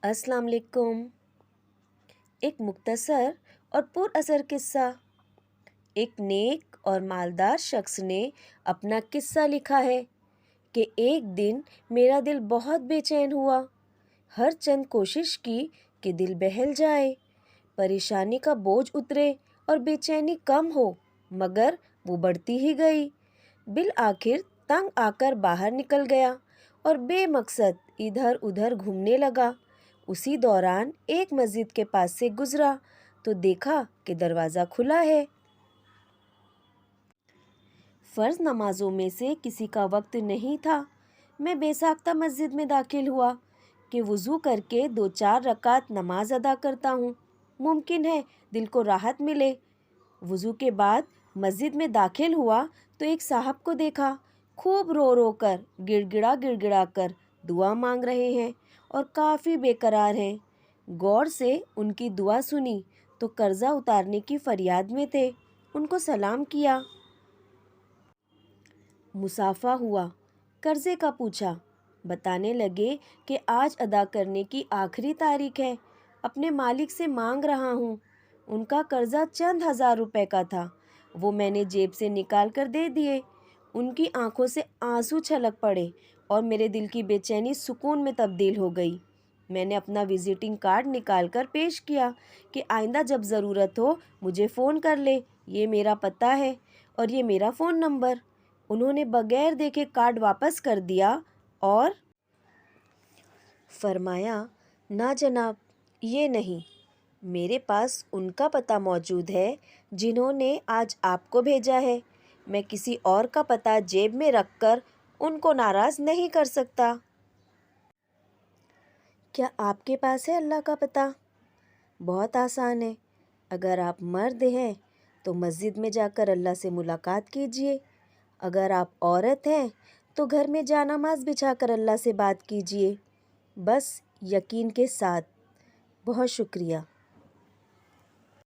السلام علیکم۔ ایک مختصر اور پر اثر قصہ۔ ایک نیک اور مالدار شخص نے اپنا قصہ لکھا ہے کہ ایک دن میرا دل بہت بے چین ہوا۔ ہر چند کوشش کی کہ دل بہل جائے، پریشانی کا بوجھ اترے اور بے چینی کم ہو، مگر وہ بڑھتی ہی گئی۔ بالآخر تنگ آ کر باہر نکل گیا اور بے مقصد ادھر ادھر گھومنے لگا۔ اسی دوران ایک مسجد کے پاس سے گزرا تو دیکھا کہ دروازہ کھلا ہے۔ فرض نمازوں میں سے کسی کا وقت نہیں تھا۔ میں بے ساختہ مسجد میں داخل ہوا کہ وضو کر کے 2-4 رکعت نماز ادا کرتا ہوں، ممکن ہے دل کو راحت ملے۔ وضو کے بعد مسجد میں داخل ہوا تو ایک صاحب کو دیکھا، خوب رو رو کر گڑ گڑا کر دعا مانگ رہے ہیں اور کافی بے قرار ہیں۔ غور سے ان کی دعا سنی تو قرضہ اتارنے کی فریاد میں تھے۔ ان کو سلام کیا، مصافحہ ہوا، قرضے کا پوچھا۔ بتانے لگے کہ آج ادا کرنے کی آخری تاریخ ہے، اپنے مالک سے مانگ رہا ہوں۔ ان کا قرضہ چند ہزار روپے کا تھا، وہ میں نے جیب سے نکال کر دے دیے۔ ان کی آنکھوں سے آنسو چھلک پڑے اور میرے دل کی بے چینی سکون میں تبدیل ہو گئی۔ میں نے اپنا وزٹنگ کارڈ نکال کر پیش کیا کہ آئندہ جب ضرورت ہو مجھے فون کر لے، یہ میرا پتہ ہے اور یہ میرا فون نمبر۔ انہوں نے بغیر دیکھے کارڈ واپس کر دیا اور فرمایا، نہ جناب، یہ نہیں، میرے پاس ان کا پتہ موجود ہے جنہوں نے آج آپ کو بھیجا ہے۔ میں کسی اور کا پتہ جیب میں رکھ کر ان کو ناراض نہیں کر سکتا۔ کیا آپ کے پاس ہے اللہ کا پتہ؟ بہت آسان ہے۔ اگر آپ مرد ہیں تو مسجد میں جا کر اللہ سے ملاقات کیجیے۔ اگر آپ عورت ہیں تو گھر میں جا نماز بچھا کر اللہ سے بات کیجیے، بس یقین کے ساتھ۔ بہت شکریہ۔